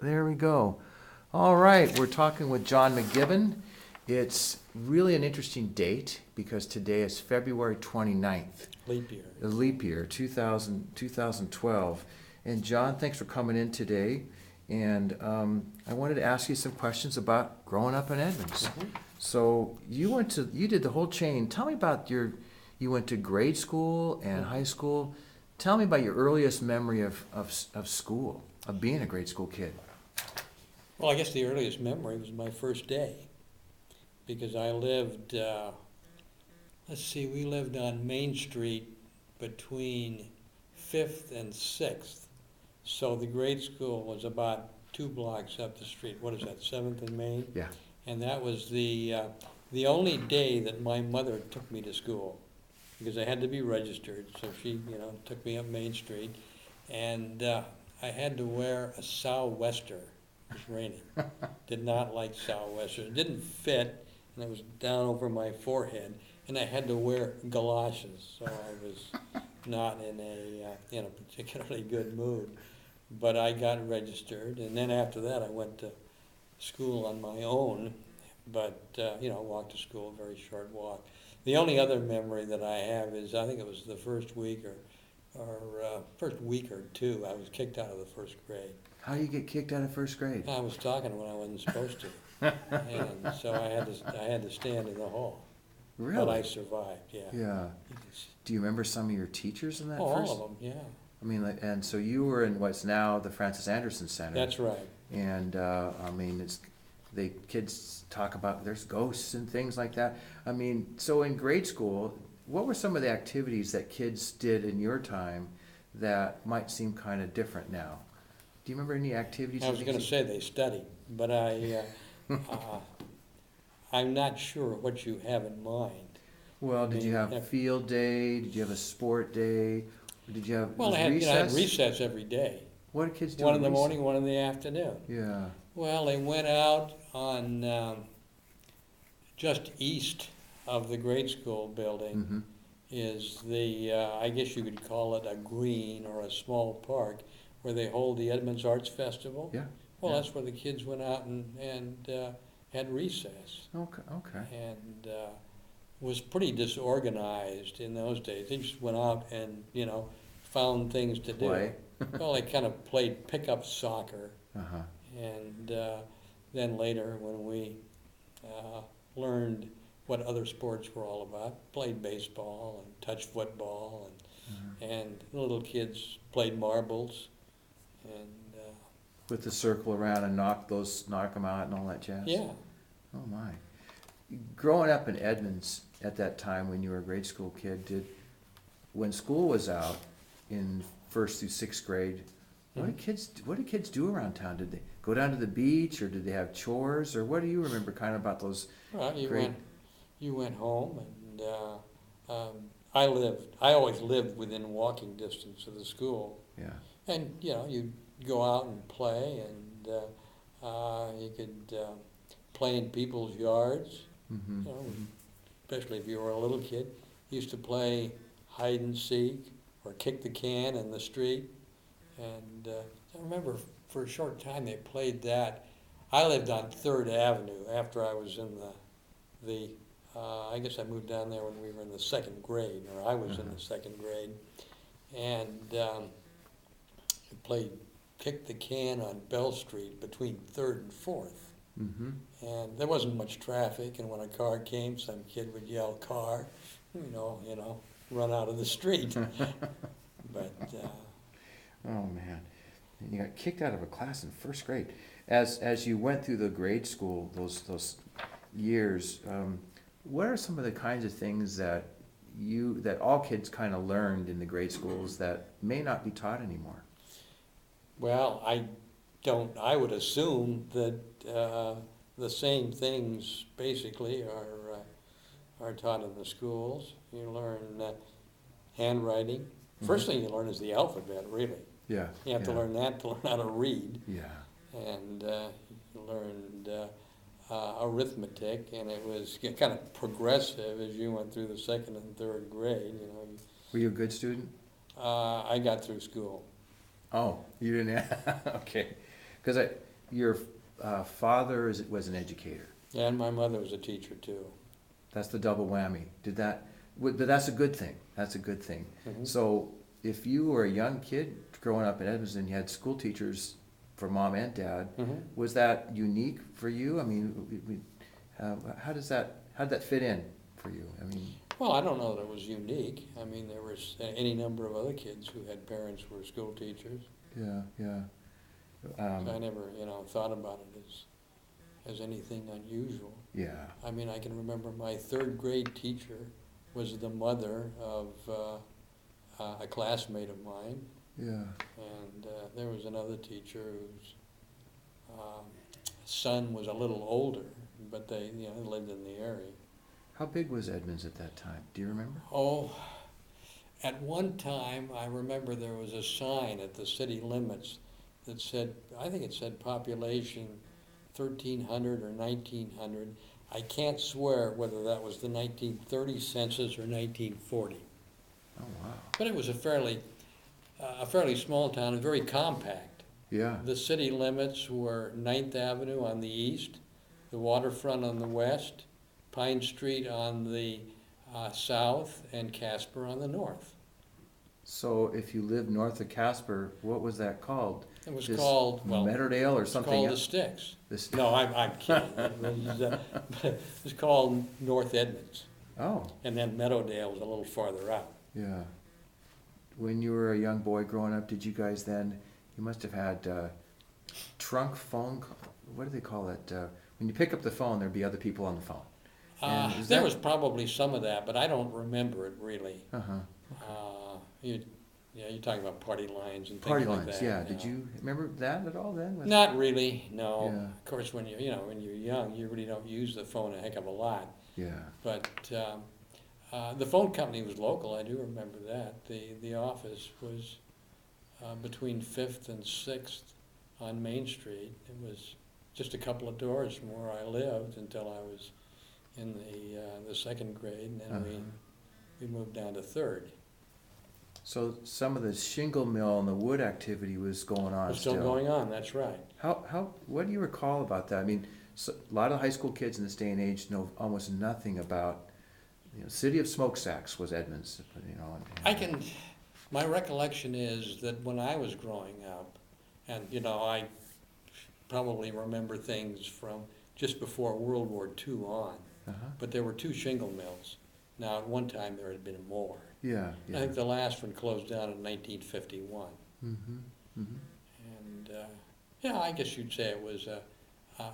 there we go. All right, we're talking with John McGibbon. It's really an interesting date because today is February 29th. Leap year. The leap year, 2012. And John, thanks for coming in today. And I wanted to ask you some questions about growing up in Edmonds. Mhm. So you did the whole chain. Tell me about you went to grade school and high school. Tell me about your earliest memory of school, of being a grade school kid. Well, I guess the earliest memory was my first day because I lived, we lived on Main Street between 5th and 6th. So the grade school was about 2 blocks up the street. What is that, 7th and Main? Yeah. And that was the only day that my mother took me to school because I had to be registered. So she, took me up Main Street, and I had to wear a sou'wester. It was raining. Did not like sou'westers. It didn't fit, and it was down over my forehead, and I had to wear galoshes. So I was not in a particularly good mood. But I got registered, and then after that I went to school on my own, but, walked to school, a very short walk. The only other memory that I have is, I think it was the first week or first week or two, I was kicked out of the first grade. How do you get kicked out of first grade? I was talking when I wasn't supposed to, and so I had to stand in the hall. Really? But I survived, yeah. Yeah. Do you remember some of your teachers in that Oh, first? all of them, yeah. I mean, and so you were in what's now the Francis Anderson Center. That's right. And kids talk about there's ghosts and things like that. I mean, so in grade school, what were some of the activities that kids did in your time that might seem kind of different now? Do you remember any activities? I was going to say they studied, but I'm not sure what you have in mind. Well, did you have field day? Did you have a sport day? Did you have I had recess every day. What did kids do? One in the morning, one in the afternoon. Yeah. Well, they went out on just east of the grade school building. Mm-hmm. Is I guess you could call it a green or a small park where they hold the Edmonds Arts Festival. Yeah. Well, yeah. that's where the kids went out and had recess. Okay. Okay. And was pretty disorganized in those days. They just went out and, found things to Play. do. Well, they kind of played pickup soccer. Uh-huh. And then later when we learned what other sports were all about, played baseball and touch football, and the little kids played marbles. And with the circle around and knock them out and all that jazz? yeah. Oh my. Growing up in Edmonds at that time when you were a grade school kid, when school was out in 1st through 6th grade, what did kids do around town? Did they go down to the beach or did they have chores, or what do you remember kind of about those? Well, you went home, and I always lived within walking distance of the school. Yeah. And, you'd go out and play, and you could play in people's yards, Mm-hmm. especially if you were a little kid. You used to play hide and seek or kick the can in the street. And I remember for a short time they played that. I lived on 3rd Avenue after I was in I guess I moved down there when we were in the 2nd grade, or I was in the 2nd grade. And we played kick the can on Bell Street between 3rd and 4th. Mm-hmm. And there wasn't much traffic, and when a car came, some kid would yell, "Car," run out of the street. But oh man, and you got kicked out of a class in 1st grade. As you went through the grade school, those years, what are some of the kinds of things that all kids kind of learned in the grade schools that may not be taught anymore? well, I would assume that the same things basically are taught in the schools. You learn handwriting. First thing you learn is the alphabet, really. Yeah. You have to learn that to learn how to read. Yeah. And you learned arithmetic, and it was kind of progressive as you went through the 2nd and 3rd grade. Were you a good student? I got through school. Oh, you didn't. Okay, because your father was an educator. And my mother was a teacher too. That's the double whammy. But that's a good thing. That's a good thing. Mhm. So if you were a young kid growing up in Edmonton, you had school teachers for mom and dad. Mhm. Was that unique for you? I mean, how did that fit in for you? I mean, Well, I don't know that it was unique. I mean, there was any number of other kids who had parents who were school teachers. yeah, yeah. So I never, thought about it as anything unusual. Yeah. I mean, I can remember my third grade teacher was the mother of a classmate of mine, Yeah. and there was another teacher whose son was a little older, but they lived in the area. How big was Edmonds at that time? Do you remember? Oh, at one time, I remember there was a sign at the city limits that said, I think it said population 1,300 or 1,900. I can't swear whether that was the 1930 census or 1940. Oh, wow. But it was a fairly small town, and very compact. Yeah. The city limits were 9th Avenue on the east, the waterfront on the west, Pine Street on the south, and Casper on the north. So if you lived north of Casper, what was that called? It was This called, Meadowdale or it's something called the else? Sticks. This- No, I'm kidding. It was called North Edmonds, Oh, and then Meadowdale was a little farther out. yeah. When you were a young boy growing up, did you guys then, you must have had trunk phone, what do they call it? When you pick up the phone, there'd be other people on the phone. And is There that- was probably some of that, but I don't remember it really. Uh-huh. You're talking about party lines and Party things like lines, that. yeah. Did you remember that at all then? Not really, no. Yeah. Of course, when you're young, you really don't use the phone a heck of a lot. Yeah. But the phone company was local, I do remember that. The office was between 5th and 6th on Main Street. It was just a couple of doors from where I lived until I was in the second grade, and then we moved down to third. So some of the shingle mill and the wood activity was going on It's still going on, that's right. What do you recall about that? I mean, a lot of high school kids in this day and age know almost nothing about, City of Smokestacks was Edmonds, My recollection is that when I was growing up, and I probably remember things from just before World War II on, but there were 2 shingle mills. Now, at one time, there had been more. Yeah, I yeah. think the last one closed down in 1951. Mm-hmm, mm-hmm. And, I guess you'd say it was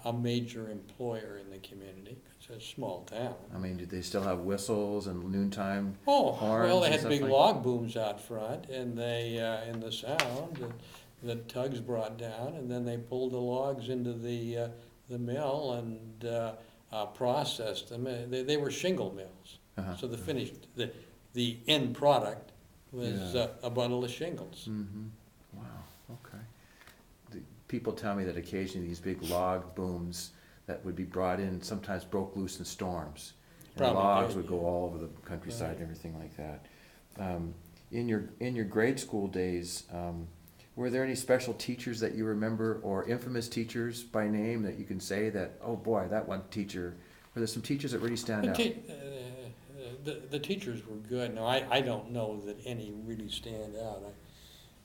a major employer in the community. It's a small town. I mean, did they still have whistles and noontime Oh, horns well, they and had stuff big like- log booms out front, and they, in the sound that tugs brought down, and then they pulled the logs into the mill and processed them. They were shingle mills. Uh-huh. So the end product was Yeah. a bundle of shingles. Mm-hmm. Wow, okay. People tell me that occasionally these big log booms that would be brought in sometimes broke loose in storms. And the Probably logs did, would go yeah. all over the countryside Right. and everything like that. In your grade school days, were there any special teachers that you remember, or infamous teachers by name that you can say that, oh boy, that one teacher, were there some teachers that really stand out? The teachers were good. No, I don't know that any really stand out.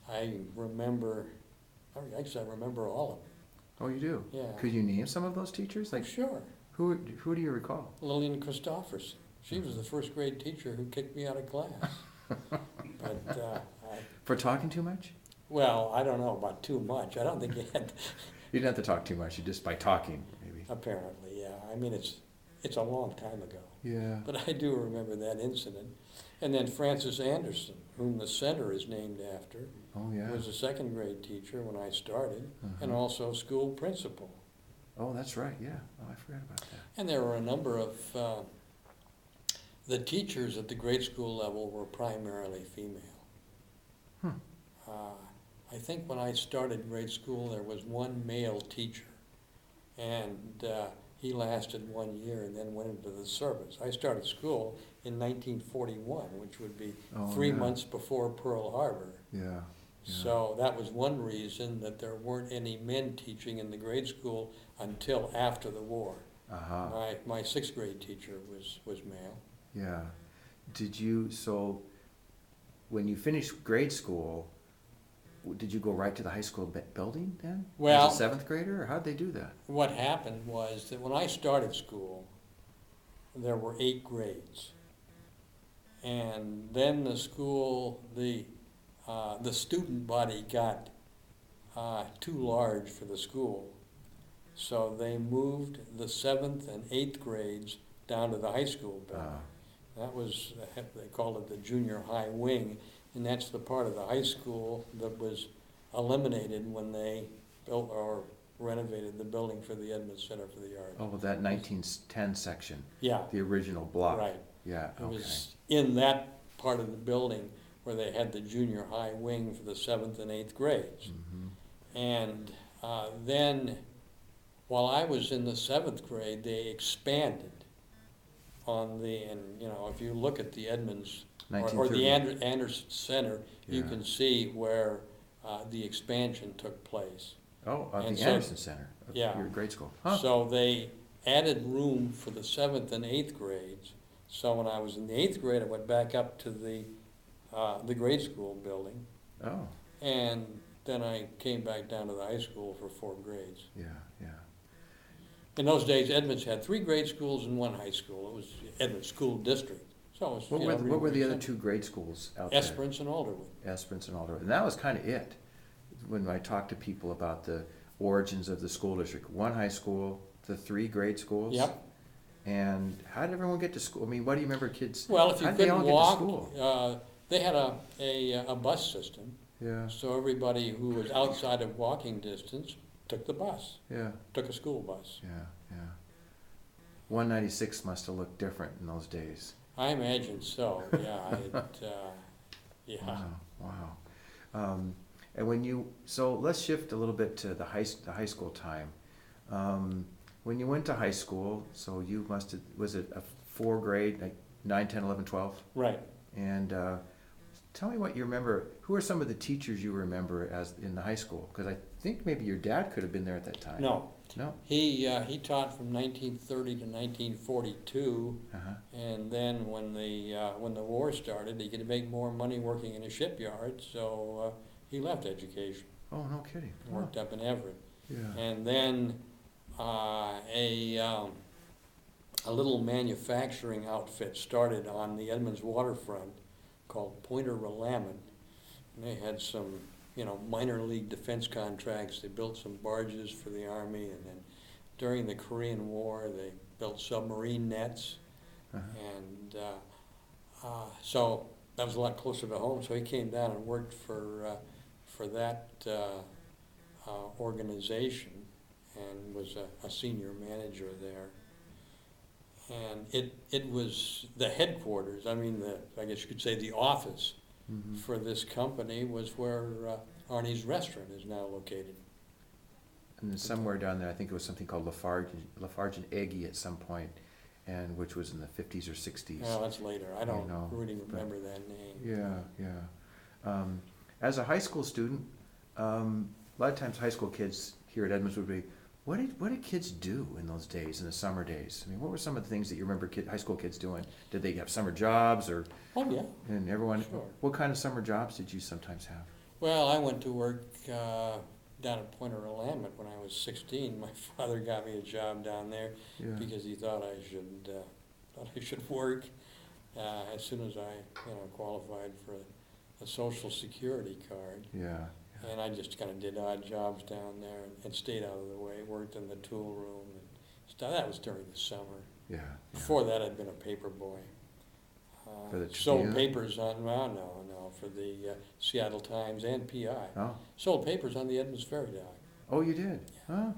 I remember, actually I remember all of them. Oh, you do? Yeah. Could you name some of those teachers? Like, Sure. who do you recall? Lillian Christofferson. She was the first grade teacher who kicked me out of class. But, For talking too much? well, I don't know about too much. I don't think you had, You didn't have to talk too much, you just by talking, maybe. apparently, yeah. I mean, it's a long time ago. Yeah. But I do remember that incident. And then Frances Anderson, whom the center is named after, Oh, yeah. was a second grade teacher when I started, and Uh-huh. also school principal. Oh, that's right, yeah. Oh, I forgot about that. And there were a number of, the teachers at the grade school level were primarily female. Hmm. I think when I started grade school, there was one male teacher, and he lasted 1 year and then went into the service. I started school in 1941, which would be Oh, 3 yeah. months before Pearl Harbor. Yeah. So that was one reason that there weren't any men teaching in the grade school until after the war. Uh-huh, My sixth grade teacher was male. yeah. So when you finished grade school, did you go right to the high school building then? Well, As a seventh grader, or how'd they do that? what happened was that when I started school, there were 8 grades. And then the student body got too large for the school. So they moved the 7th and 8th grades down to the high school building. That was, they called it the junior high wing, and that's the part of the high school that was eliminated when they built or renovated the building for the Edmonds Center for the Arts. Oh, well, that 1910 section, Yeah, the original block. right. Yeah, It okay. was in that part of the building where they had the junior high wing for the 7th and 8th grades. Mhm. And then, while I was in the 7th grade, they expanded on and if you look at the Edmonds or the 1930. Anderson Center, you Yeah. can see where the expansion took place. Oh, And the so- Anderson Center, of Yeah. your grade school. Huh, So they added room for the 7th and 8th grades. So when I was in the 8th grade, I went back up to the grade school building, oh, and then I came back down to the high school for 4 grades. yeah, yeah. In those days, Edmonds had 3 grade schools and 1 high school. It was Edmonds School District. So it was, What really were the other simple. 2 grade schools out there? Esperance and Alderwood. Esperance and Alderwood. And that was kind of it. When I talked to people about the origins of the school district, 1 high school, the 3 grade schools. Yep. And how did everyone get to school? I mean, what do you remember kids? Well, if you How did they all couldn't get to walk, school? they had a bus system. Yeah, So everybody who was outside of walking distance took the bus, yeah, took a school bus. yeah, yeah. 196 must have looked different in those days. I imagine so, yeah. Yeah. Wow, wow. And so let's shift a little bit to the high school time. When you went to high school, so you was it a 4 grade, like 9, 10, 11, 12? Right. And tell me what you remember. Who are some of the teachers you remember as in the high school? Because I think maybe your dad could have been there at that time. No, No? he taught from 1930 to 1942, Uh-huh. and then when the war started, he could make more money working in a shipyard, so he left education, Oh, no kidding. worked up in Everett. Yeah. And then a little manufacturing outfit started on the Edmonds waterfront called Pointer Willamette. And they had some, minor league defense contracts. They built some barges for the Army, and then during the Korean War, they built submarine nets. Uh-huh. And so that was a lot closer to home. So he came down and worked for that organization, and was a senior manager there. And it was the headquarters, I guess you could say the office Mhm. for this company was where Arnie's Restaurant is now located. And then somewhere down there, I think it was something called Lafarge and Eggy at some point, and which was in the 50s or 60s. Well, that's later. I don't know, really but- remember that name. Yeah, yeah. As a high school student, a lot of times high school kids here at Edmonds would be, what did kids do in those days, in the summer days? I mean, what were some of the things that you remember high school kids doing? Did they have summer jobs, or, Oh, yeah. and everyone, Sure. what kind of summer jobs did you sometimes have? Well, I went to work down at Pointer Willamette when I was 16. My father got me a job down there Yeah, because he thought I should work as soon as I qualified for a Social Security card. yeah, And I just kind of did odd jobs down there and stayed out of the way, worked in the tool room and stuff. That was during the summer. yeah. Before that, I'd been a paper boy. For the Sold Tribune? papers for the Seattle Times and PI. Oh, Sold papers on the Edmonds Ferry Dock. oh, you did? Huh?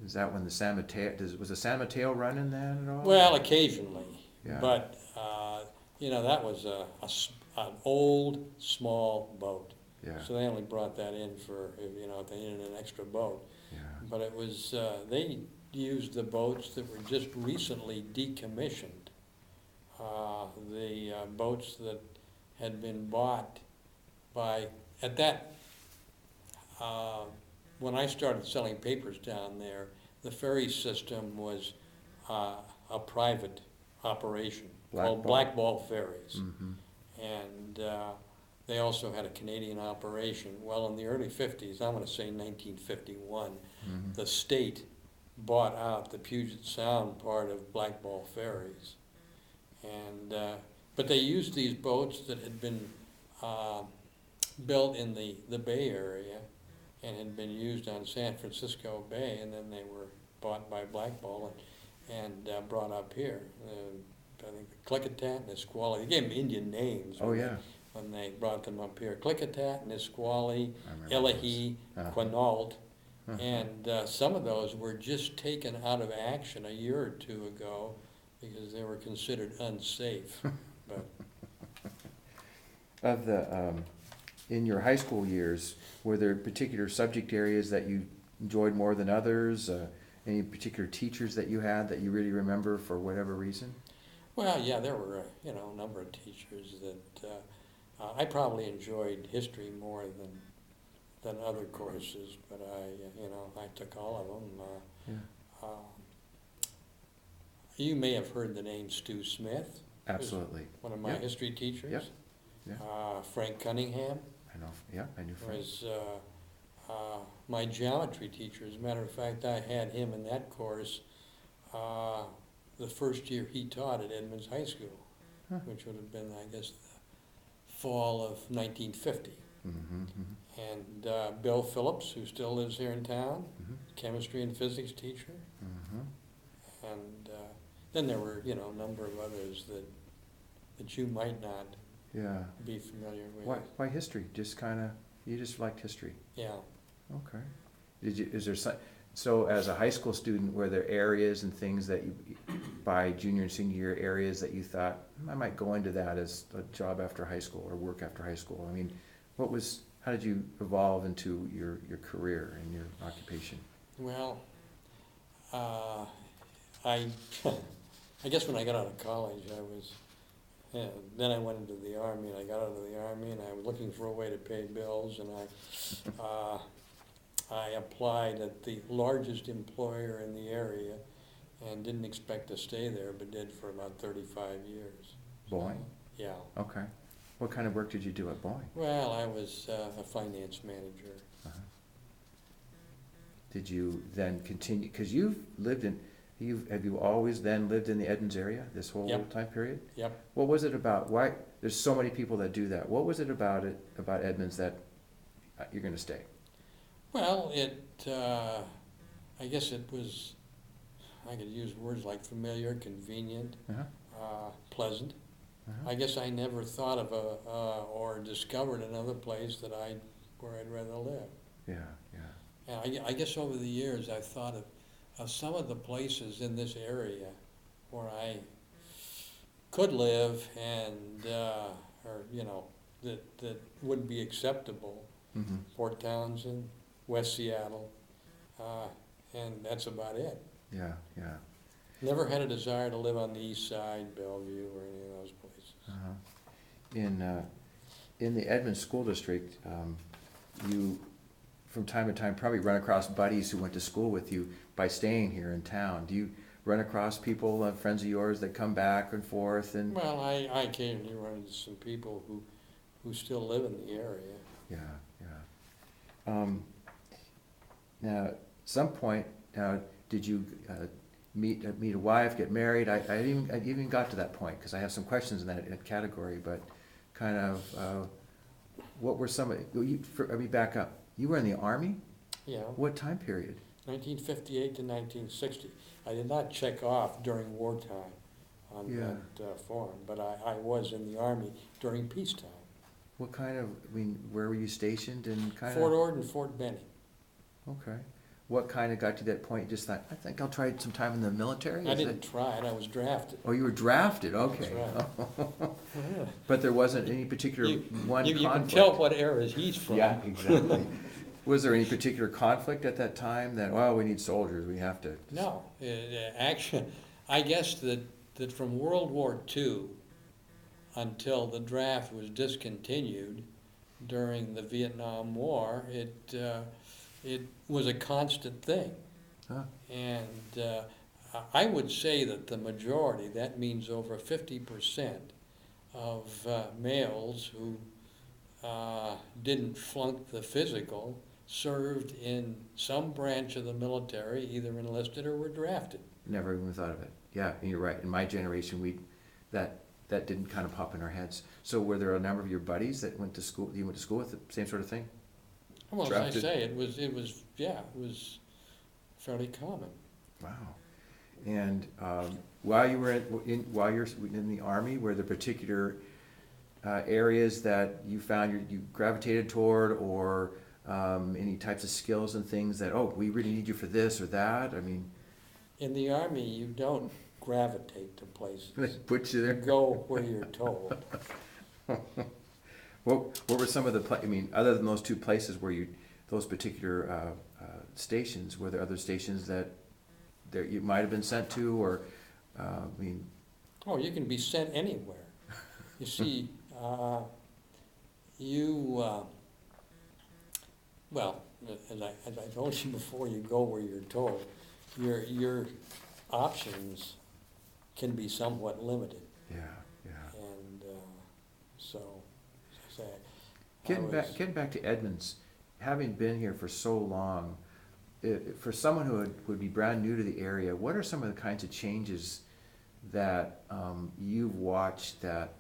Is that when the San Mateo, was the San Mateo running then at all? Well, occasionally, Yeah. but that was an old small boat. Yeah, So they only brought that in for if they needed an extra boat. yeah. But it was they used the boats that were just recently decommissioned. The boats that had been bought by at that, when I started selling papers down there, the ferry system was a private operation called Blackball Ferries. Mm-hmm. And they also had a Canadian operation. Well, in the early 50s, I'm going to say 1951, Mm-hmm. the state bought out the Puget Sound part of Blackball Ferries. And, but they used these boats that had been built in the Bay Area and had been used on San Francisco Bay, and then they were bought by Blackball and brought up here. I think the Klickitat, Nisqually, they gave them Indian names. Oh, yeah. When they brought them up here. Klickitat, Nisqually, I remember Illahee, those. Quinault, Uh-huh. and some of those were just taken out of action a year or two ago because they were considered unsafe. But Of the, in your high school years, were there particular subject areas that you enjoyed more than others? Any particular teachers that you had that you really remember for whatever reason? well, yeah, there were a number of teachers that I probably enjoyed history more than other courses, but I took all of them. Yeah, You may have heard the name Stu Smith. absolutely. One of my Yep. history teachers. Yep. Yeah. Frank Cunningham I know, yeah, I knew Frank. was my geometry teacher. As a matter of fact, I had him in that course the first year he taught at Edmonds High School, Huh. which would have been, I guess, the fall of 1950. Mm-hmm, mm-hmm, And Bill Phillips, who still lives here in town, mm-hmm, chemistry and physics teacher. mm-hmm. And then there were, a number of others that you might not Yeah. be familiar with. Why history? Just you just liked history? Yeah. Okay. Is there so as a high school student, were there areas and things that you, by junior and senior year, areas that you thought, I might go into that as a job after high school or work after high school? I mean, how did you evolve into your career and your occupation? Well, I guess when I got out of college, then I went into the Army, and I got out of the Army, and I was looking for a way to pay bills, and I applied at the largest employer in the area and didn't expect to stay there, but did for about 35 years. Boeing? Yeah. Okay. What kind of work did you do at Boeing? Well, I was a finance manager. Uh-huh. Did you then continue, because have you always then lived in the Edmonds area this whole Yep. time period? Yep. What was it about, there's so many people that do that. What was it about Edmonds that you're gonna stay? Well, I guess it was, I could use words like familiar, convenient, Uh-huh. pleasant. Uh-huh. I guess I never thought of or discovered another place where I'd rather live. Yeah, yeah. And I guess over the years I've thought of some of the places in this area where I could live and, that would be acceptable. Mm-hmm. Fort Townsend, West Seattle, and that's about it. Yeah, yeah. Never had a desire to live on the east side, Bellevue, or any of those places. Uh-huh. In the Edmonds School District, you, from time to time, probably run across buddies who went to school with you by staying here in town. Do you run across people, friends of yours, that come back and forth and? Well, I occasionally run into some people who still live in the area. Yeah, yeah. Now, at some point, did you meet a wife, get married? I even got to that point, because I have some questions in that category, but kind of, what were some, let me back up. You were in the Army? Yeah. What time period? 1958 to 1960. I did not check off during wartime on Yeah. that form, but I was in the Army during peacetime. What kind of, where were you stationed and kind of? Fort Ord and Fort Benning. Okay. What kind of got you to that point? Just thought, I think I'll try some time in the military? I didn't try it, I was drafted. Oh, you were drafted, okay. Right. But there wasn't any particular You conflict? can tell what era he's from. Yeah, exactly. Was there any particular conflict at that time that, we need soldiers, we have to? No, actually, I guess that from World War II until the draft was discontinued, during the Vietnam War, it was a constant thing. Huh. And I would say that the majority, that means over 50% of males who didn't flunk the physical, served in some branch of the military, either enlisted or were drafted. Never even thought of it. Yeah, and you're right. In my generation, that didn't kind of pop in our heads. So were there a number of your buddies that went to school, you went to school with the same sort of thing? Well, Drafted? as I say, it was fairly common. Wow. And while you were while you're in the Army, were there particular areas that you found you gravitated toward, or any types of skills and things that, oh, we really need you for this or that? I mean, In the Army, you don't gravitate to places. they put you You there. go where you're told. What were some of the, I mean, other than those two places where those particular stations, were there other stations that you might have been sent to, or, I mean, Oh, you can be sent anywhere. You see, you, well, as I told you before, you go where you're told. Your options can be somewhat limited, yeah, yeah. and so, as I say, Getting back to Edmonds, having been here for so long, for someone who would be brand new to the area, what are some of the kinds of changes that you've watched that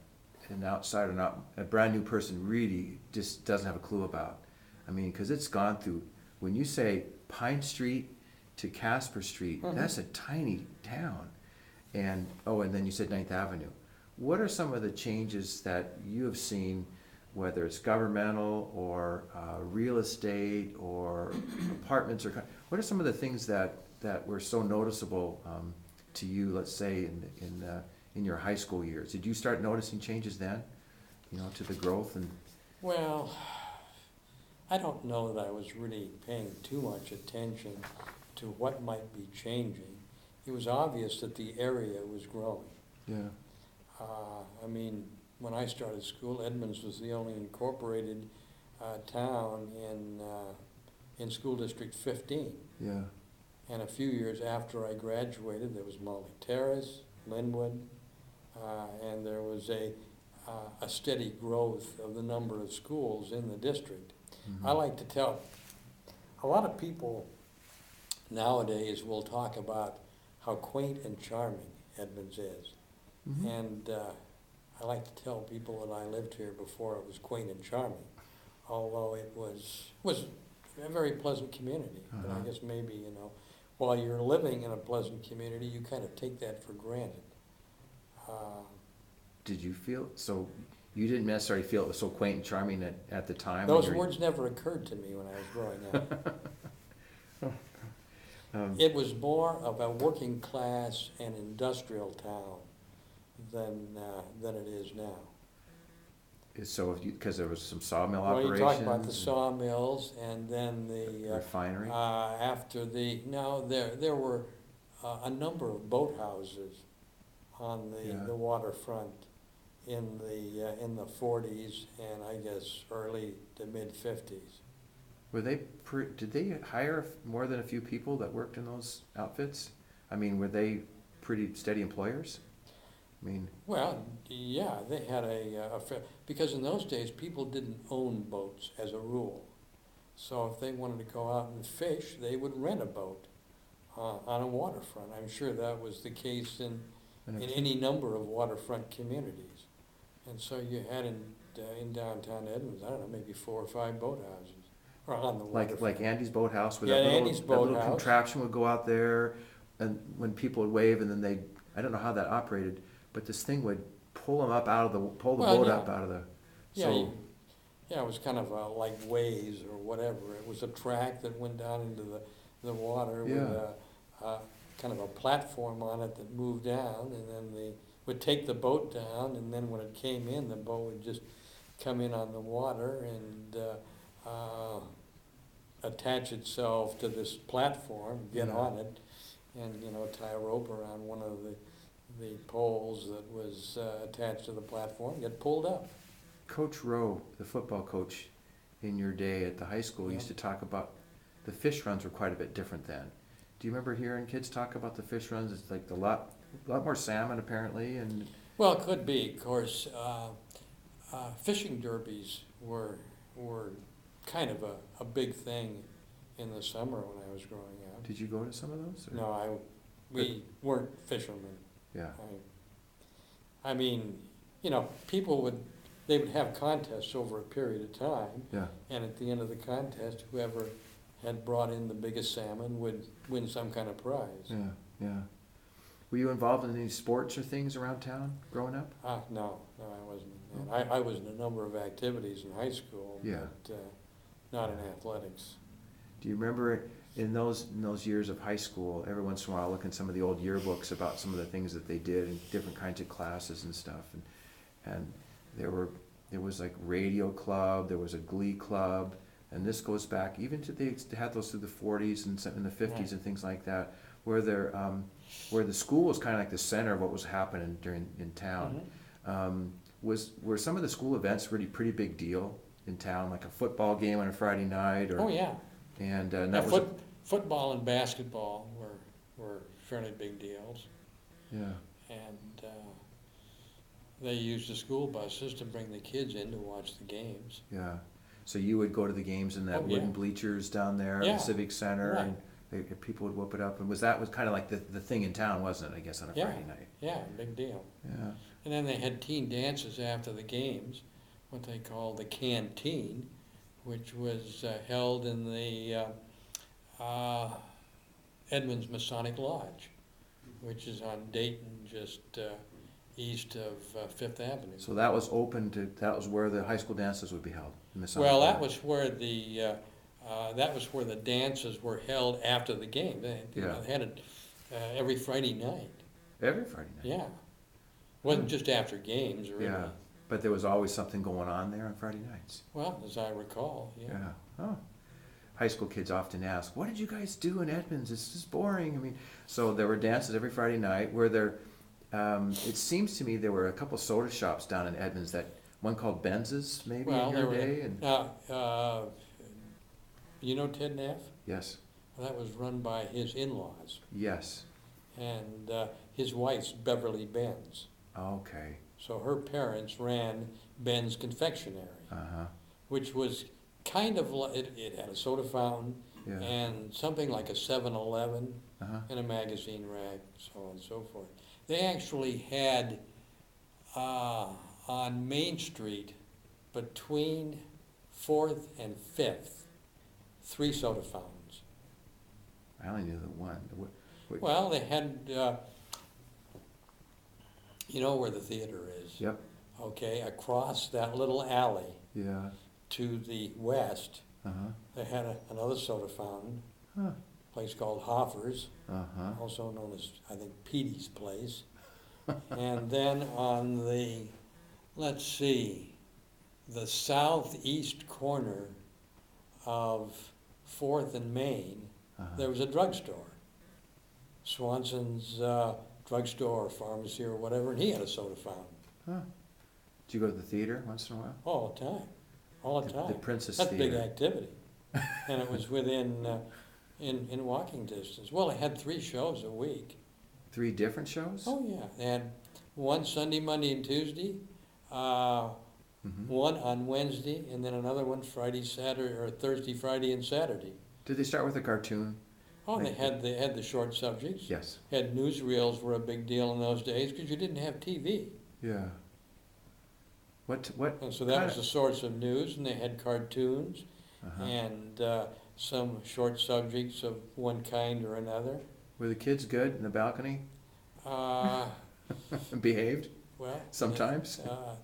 an outsider, not a brand new person, really just doesn't have a clue about? I mean, because it's gone through, when you say Pine Street to Casper Street, Mhm. that's a tiny town. And, oh, and then you said Ninth Avenue. What are some of the changes that you have seen, whether it's governmental or real estate or apartments, or what are some of the things that were so noticeable to you, let's say, in your high school years? Did you start noticing changes then, to the growth and? well, I don't know that I was really paying too much attention to what might be changing. It was obvious that the area was growing. Yeah. I mean, when I started school, Edmonds was the only incorporated town in School District 15. Yeah. And a few years after I graduated, there was Molly Terrace, Linwood, and there was a steady growth of the number of schools in the district. Mhm. I like to tell, a lot of people nowadays will talk about how quaint and charming Edmonds is. Mhm. And I like to tell people that I lived here before it was quaint and charming, although it was a very pleasant community. But I Uh-huh. guess maybe, while you're living in a pleasant community, you kind of take that for granted. Did you feel, so you didn't necessarily feel it was so quaint and charming at the time? Those words never occurred to me when I was growing up. It was more of a working class and industrial town than it is now. So, because there was some sawmill Well, operations? you talk about the and sawmills, and then the, refinery? there were a number of boathouses on Yeah. the waterfront in the 40s and I guess early to mid-50s. Were they, did they hire more than a few people that worked in those outfits? I mean, were they pretty steady employers? I mean, Well, yeah, they had because in those days, people didn't own boats as a rule. So if they wanted to go out and fish, they would rent a boat on a waterfront. I'm sure that was the case in any number of waterfront communities. And so you had in downtown Edmonds, I don't know, maybe 4 or 5 boathouses or on the waterfront. like Andy's Boathouse, where Yeah, that Andy's little Boathouse. contraption would go out there, and when people would wave, and then I don't know how that operated, but this thing would pull them up pull the Well, boat yeah. up out of the, Yeah, so, yeah, it was kind of like ways or whatever. It was a track that went down into the water with kind of a platform on it that moved down, and then they would take the boat down, and then when it came in, the boat would just come in on the water and attach itself to this platform, get Yeah. on it, and, tie a rope around one of the poles that was attached to the platform, get pulled up. Coach Rowe, the football coach, in your day at the high school used to talk about the fish runs were quite a bit different then. Do you remember hearing kids talk about the fish runs? It's like a lot more salmon apparently, and Well, it could be, of course. Fishing derbies were kind of a big thing in the summer when I was growing up. did you go to some of those? Or? No, we weren't fishermen. Yeah. I mean, they would have contests over a period of time, Yeah. and at the end of the contest, whoever had brought in the biggest salmon would win some kind of prize. Yeah. Yeah. Were you involved in any sports or things around town growing up? No, I wasn't. And I was in a number of activities in high school, Yeah. but not in athletics. Do you remember in those years of high school, every once in a while, look in some of the old yearbooks about some of the things that they did in different kinds of classes and stuff, and there was like radio club, there was a glee club, and this goes back even to they had those through the 40s and in the 50s and things like that, where the school was kind of like the center of what was happening in town. Mm-hmm. Were some of the school events really pretty big deal in town, like a football game on a Friday night, or Oh, yeah. and Yeah, that was football and basketball were fairly big deals, yeah. and they used the school buses to bring the kids in to watch the games. Yeah, so you would go to the games in that Oh, wooden yeah. bleachers down there at Yeah, the Civic Center, right. and people would whoop it up, and was kind of like the thing in town, wasn't it, I guess, on a Yeah. Friday night? Yeah, big deal. Yeah, And then they had teen dances after the games, what they called the canteen, which was held in the Edmonds Masonic Lodge, which is on Dayton, just east of Fifth Avenue. so that was where the high school dances would be held, in Masonic Well, Lodge. that was where the dances were held after the game. They had it every Friday night. Every Friday night? Yeah. Wasn't just after games, really. Yeah, but there was always something going on there on Friday nights. Well, as I recall, yeah. Yeah. Oh. High school kids often ask, "What did you guys do in Edmonds? It's just boring." I mean, so there were dances every Friday night. Where there, it seems to me there were a couple soda shops down in Edmonds. That one called Benz's, maybe Well, in there your were, day. And you know Ted Neff? yes, Well, that was run by his in-laws, yes. and his wife's Beverly Benz. Okay. So her parents ran Ben's Confectionery, Uh-huh. which was kind of like, it had a soda fountain Yeah. and something like a 7-Eleven Uh-huh. and a magazine rack, so on and so forth. They actually had on Main Street between 4th and 5th, 3 soda fountains. I only knew the one. Well, they had, you know where the theater is? Yep. Okay, across that little alley Yeah. to the west, Uh-huh. they had another soda fountain, Huh. a place called Hoffer's, Uh-huh. also known as, I think, Petey's Place. And then on the, let's see, the southeast corner of 4th and Main, Uh-huh. there was a drugstore. Swanson's drugstore or pharmacy or whatever, and he had a soda fountain Huh. Did you go to the theater once in a while? all the time, all the time. The Princess That's big Theater. activity. And it was within, in walking distance. Well, they had 3 shows a week. 3 different shows? Oh, yeah. They had one Sunday, Monday, and Tuesday, Mm-hmm. one on Wednesday, and then another one Friday, Saturday, or Thursday, Friday, and Saturday. Did they start with a cartoon? Oh, and they had the short subjects. Yes. Had newsreels were a big deal in those days because you didn't have TV. Yeah. What? And so that was the source of news, and they had cartoons Uh-huh. and some short subjects of one kind or another. Were the kids good in the balcony? Uh, Behaved? well, Sometimes?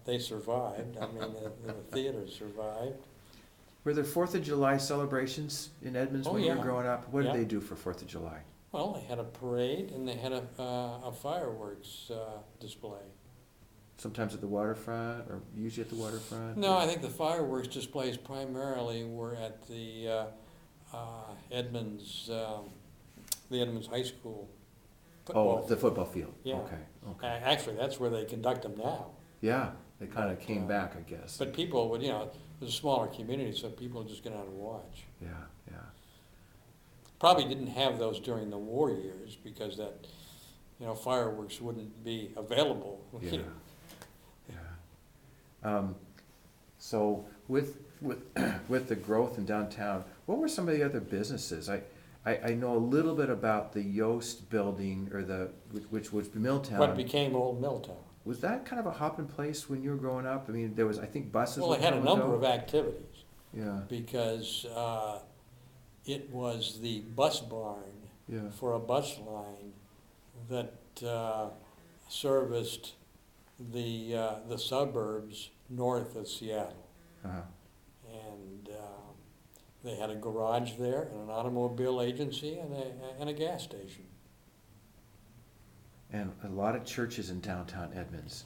they survived. I mean, the theater survived. Were there 4th of July celebrations in Edmonds Oh, when you were yeah. growing up? What Yeah. did they do for 4th of July? Well, they had a parade and they had a fireworks display. Sometimes at the waterfront, or usually at the waterfront? No, I think the fireworks displays primarily were at the Edmonds, the Edmonds High School football. Oh, the football field. Yeah. Okay. Okay. Actually, that's where they conduct them now. Yeah. They kind of But, came back, I guess. But people would, it was a smaller community, so people would just get out and watch. Yeah, yeah. Probably didn't have those during the war years because that, fireworks wouldn't be available. Yeah, yeah. So with with the growth in downtown, what were some of the other businesses? I know a little bit about the Yost building, or which was Milltown. What became Old Milltown. Was that kind of a hopping place when you were growing up? I mean, there was, I think, buses. Well, would it had a come and number go. of activities Yeah, because it was the bus barn yeah. for a bus line that serviced the suburbs north of Seattle. Uh-huh. And they had a garage there, and an automobile agency, and a gas station. And a lot of churches in downtown Edmonds.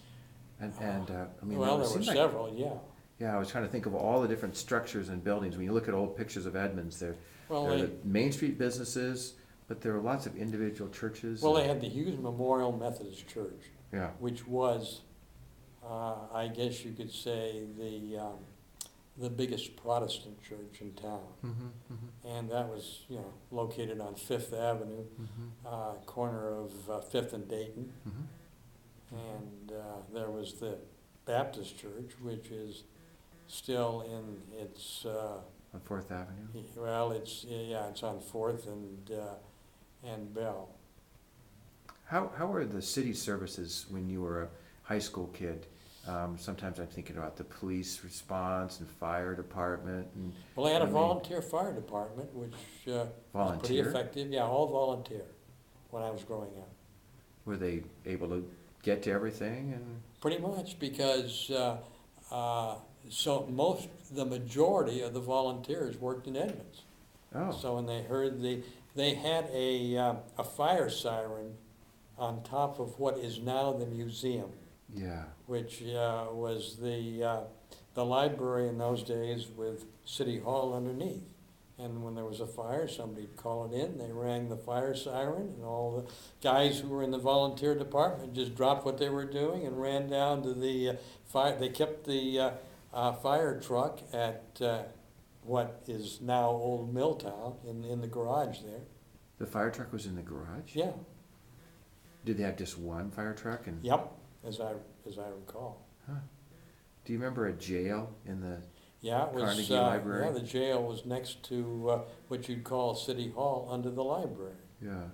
And I mean, Well, it there were seemed like, several, yeah. yeah, I was trying to think of all the different structures and buildings. When you look at old pictures of Edmonds, there Well, are they, the Main Street businesses, but there were lots of individual churches. well, they and- had the Hughes Memorial Methodist Church, Yeah, which was, I guess you could say, the biggest Protestant church in town. And that was, located on Fifth Avenue, corner of Fifth and Dayton. And there was the Baptist Church, which is still in its, on Fourth Avenue. well, it's on Fourth and Bell. How were the city services when you were a high school kid? Sometimes I'm thinking about the police response and fire department and. Well, they had a I mean- volunteer fire department, which was pretty Volunteer? effective. Yeah, all volunteer when I was growing up. Were they able to get to everything and? Pretty much, because the majority of the volunteers worked in Edmonds. Oh, So when they heard they had a fire siren on top of what is now the museum, yeah, which was the library in those days with City Hall underneath. And when there was a fire, somebody'd call it in, they rang the fire siren, and all the guys who were in the volunteer department just dropped what they were doing and ran down to the fire. They kept the fire truck at what is now Old Milltown in the garage there. the fire truck was in the garage? Yeah, Did they have just one fire truck and? yep, as I recall. Huh. Do you remember a jail in the, Yeah, it was, Carnegie Library? yeah, the jail was next to what you'd call City Hall under the library. yeah,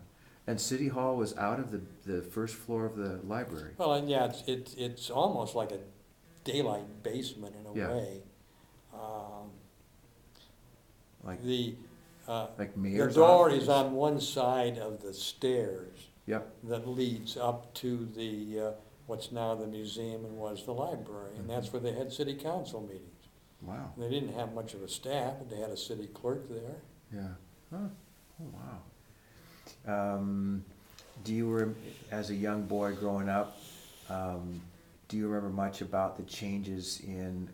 and City Hall was out of the first floor of the library? Well, and yeah, it's almost like a daylight basement in a Yeah. way. Like, The like mayor's door office? is on one side of the stairs Yep, that leads up to the what's now the museum and was the library, and that's where they had city council meetings. wow, They didn't have much of a staff, but they had a city clerk there. yeah, huh, oh, wow. Do you, as a young boy growing up, do you remember much about the changes in,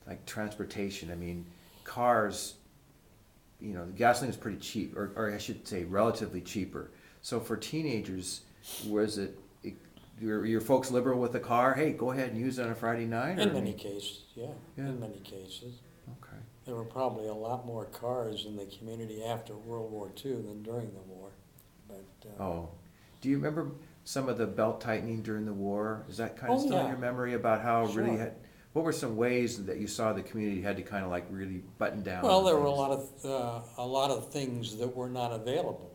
like transportation? I mean, cars, the gasoline was pretty cheap, or I should say relatively cheaper. So for teenagers, was your folks liberal with the car? Hey, go ahead and use it on a Friday night? In or- many cases, yeah, Yeah. in many cases. Okay, There were probably a lot more cars in the community after World War II than during the war. But oh, do you remember some of the belt tightening during the war? Is that kind of Oh, still in yeah. your memory about how it really Sure. had, what were some ways that you saw the community had to kind of like really button down? well, on there were things? a lot of things that were not available.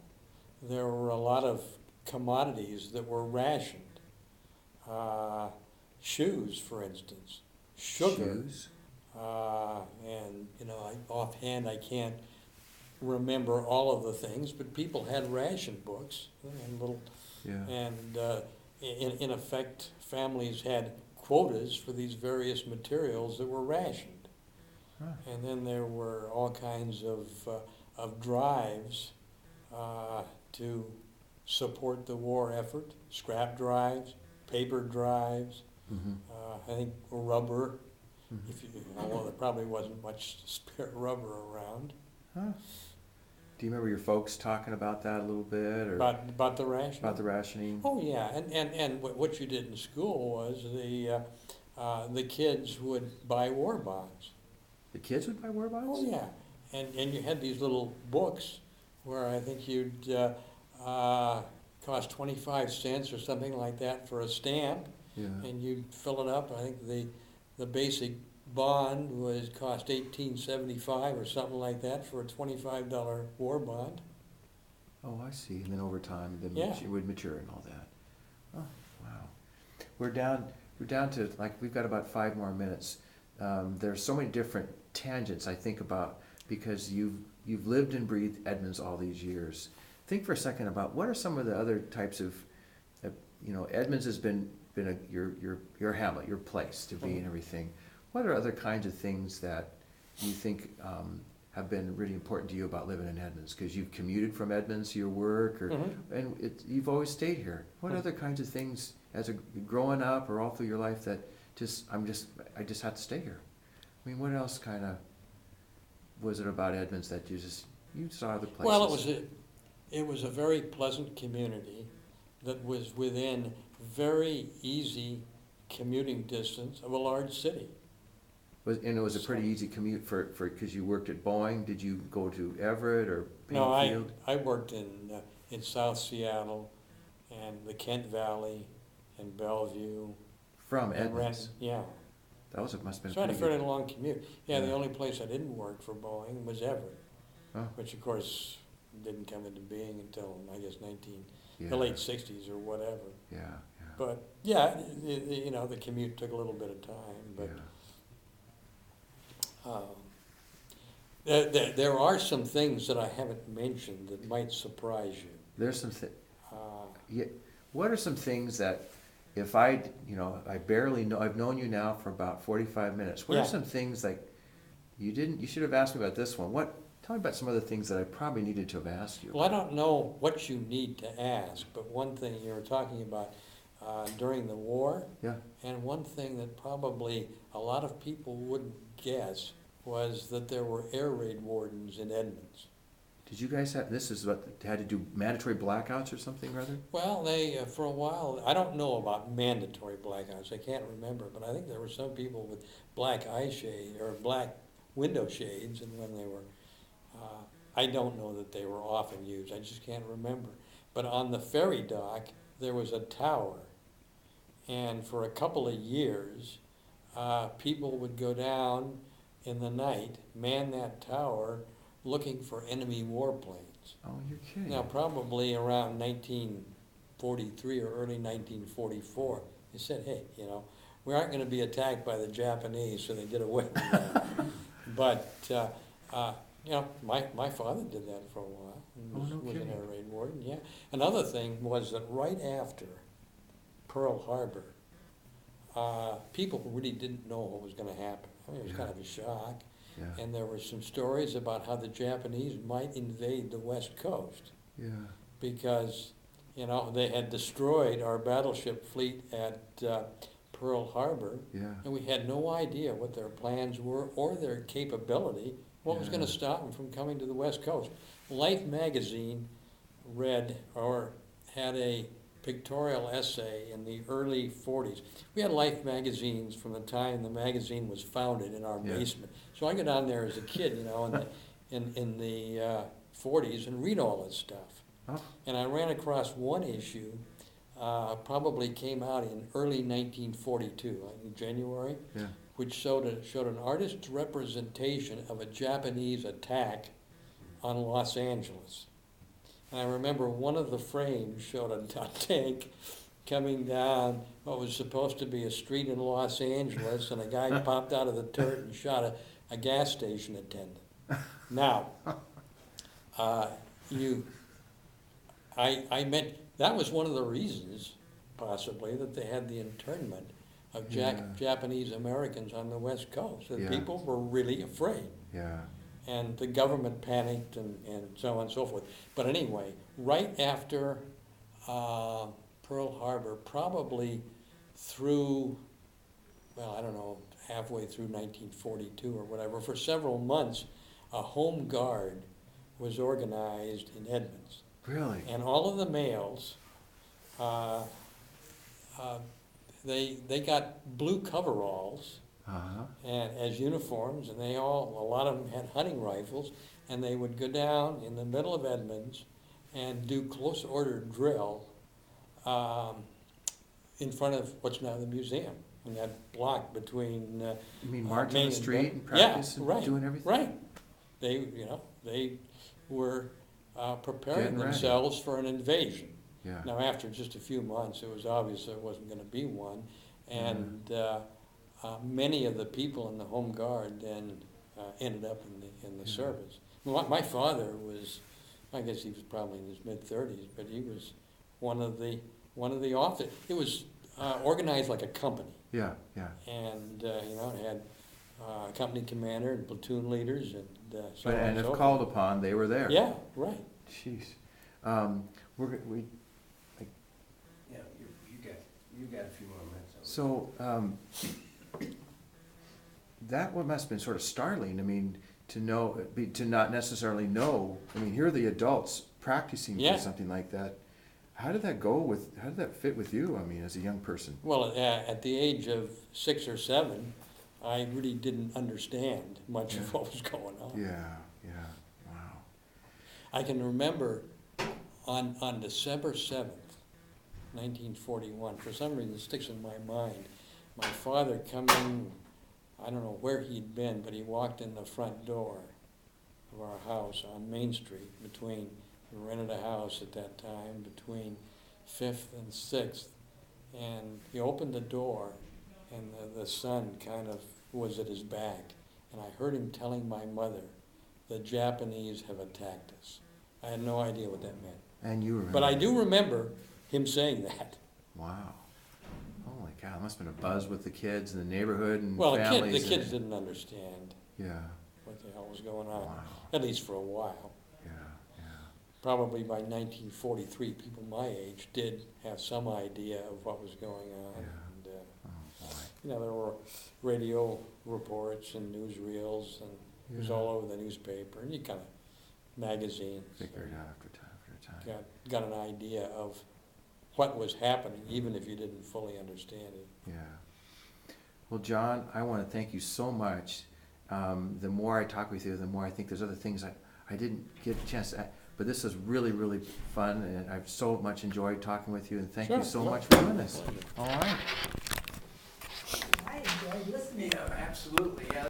There were a lot of commodities that were rationed. Shoes, for instance, sugar. Shoes? And, offhand, I can't remember all of the things, but people had ration books and little, Yeah, and in effect, families had quotas for these various materials that were rationed. Huh. And then there were all kinds of drives to support the war effort, scrap drives, paper drives, I think rubber. Although there probably wasn't much spare rubber around. Huh. Do you remember your folks talking about that a little bit, or About the rationing? about the rationing? Oh, yeah, and what you did in school was the kids would buy war bonds. The kids would buy war bonds? Oh, yeah, and you had these little books where I think you'd cost 25 cents or something like that for a stamp, Yeah. and you'd fill it up. I think the basic bond was cost $18.75 or something like that for a $25 war bond. Oh, I see. And then over time, then Yeah. it would mature and all that. Oh, wow. We're down. We're down to, like, we've got about 5 more minutes. There's so many different tangents I think about because you've lived and breathed Edmonds all these years. Think for a second about what are some of the other types of, Edmonds has been your hamlet, your place to be and everything. What are other kinds of things that you think have been really important to you about living in Edmonds? Because you've commuted from Edmonds to your work, and you've always stayed here. What other kinds of things, as growing up or all through your life, that I just had to stay here? I mean, what else kind of was it about Edmonds that you saw other places? Well, it was a very pleasant community that was within very easy commuting distance of a large city. And it was a pretty easy commute because you worked at Boeing. Did you go to Everett or No, Painfield? I worked in South Seattle and the Kent Valley and Bellevue. From and Edmonds? Renton, yeah. Must have been So I had a pretty fairly good. long commute. Yeah, the Yeah. only place I didn't work for Boeing was Everett, Oh, which of course didn't come into being until, I guess, yeah. the late 60s or whatever. Yeah, yeah. But yeah, the commute took a little bit of time, but there are some things that I haven't mentioned that might surprise you. There's some Uh, yeah. What are some things that if I barely know, I've known you now for about 45 minutes. What Yeah. are some things like you should have asked me about this one. Tell me about some other things that I probably needed to have asked you. Well, I don't know what you need to ask, but one thing you were talking about during the war, Yeah. and one thing that probably a lot of people wouldn't guess was that there were air raid wardens in Edmonds. Did you guys this is what, had to do mandatory blackouts or something rather? Well, they, for a while, I don't know about mandatory blackouts, I can't remember, but I think there were some people with black eye shade or black window shades, and when they were, I don't know that they were often used, I just can't remember. But on the ferry dock, there was a tower, and for a couple of years, people would go down in the night, man that tower, looking for enemy warplanes. Oh, you're kidding. Now, probably around 1943 or early 1944, they said, hey, we aren't going to be attacked by the Japanese, so they get away with that. But, my father did that for a while. Oh, no Was an kidding. air raid warden, yeah. Another thing was that right after Pearl Harbor, people really didn't know what was going to happen. I mean, it was Yeah. kind of a shock. Yeah. And there were some stories about how the Japanese might invade the West Coast Yeah. because, they had destroyed our battleship fleet at Pearl Harbor, Yeah. and we had no idea what their plans were or their capability, what was going to Yeah. stop them from coming to the West Coast. Life magazine read or had a pictorial essay in the early 40s. We had Life magazines from the time the magazine was founded in our Yeah. basement. So I go down there as a kid, in the 40s and read all this stuff. Oh. And I ran across one issue, probably came out in early 1942, like in January, Yeah. which showed an artist's representation of a Japanese attack on Los Angeles. And I remember one of the frames showed a tank coming down what was supposed to be a street in Los Angeles, and a guy popped out of the turret and shot a gas station attendant. Now, I meant, that was one of the reasons, possibly, that they had the internment of Yeah. Japanese Americans on the West Coast. That Yeah. people were really afraid. Yeah. And the government panicked and so on and so forth. But anyway, right after Pearl Harbor, probably through, well, I don't know, halfway through 1942 or whatever, for several months, a home guard was organized in Edmonds. Really? And all of the males, they got blue coveralls Uh-huh. and as uniforms, and a lot of them had hunting rifles, and they would go down in the middle of Edmonds and do close order drill in front of what's now the museum, in that block between You mean march on Main the and street Beck. and practice Yeah, right, and doing everything? right. They were preparing Getting ready. themselves for an invasion. Yeah. Now, after just a few months, it was obvious there wasn't gonna be one, and many of the people in the Home Guard then ended up in the service. My father was, I guess he was probably in his mid-30s, but he was one of the officers. It was organized like a company, Yeah, yeah. and it had a company commander and platoon leaders and so But, on and and if so called forth. upon, they were there. Yeah, right. Jeez. We, Yeah, you got a few more minutes. so, that one must have been sort of startling, I mean, to not necessarily know, I mean, here are the adults practicing Yeah. for something like that. How did that fit with you, I mean, as a young person? Well, at the age of 6 or 7, I really didn't understand much Yeah. of what was going on. Yeah, yeah, wow. I can remember on December 7th, 1941, for some reason it sticks in my mind, my father coming, I don't know where he'd been, but he walked in the front door of our house on Main Street we rented a house at that time between 5th and 6th, and he opened the door, and the sun kind of was at his back, and I heard him telling my mother, "The Japanese have attacked us." I had no idea what that meant. And you remember? But I do remember him saying that. Wow. Holy cow, it must have been a buzz with the kids in the neighborhood and Well, families. the kids didn't understand Yeah, what the hell was going on, wow, at least for a while. yeah, yeah. Probably by 1943, people my age did have some idea of what was going on. Yeah. And, Oh, boy. there were radio reports and newsreels, and it was Yeah. all over the newspaper, and you kind of, magazines. Figured it out after time. Got an idea of what was happening, even if you didn't fully understand it. Yeah. Well, John, I want to thank you so much. The more I talk with you, the more I think there's other things I didn't get a chance to, but this is really, really fun, and I've so much enjoyed talking with you, and thank you Sure, so sure. much for doing this. Pleasure. All right. I enjoyed listening. Yeah, absolutely, yeah.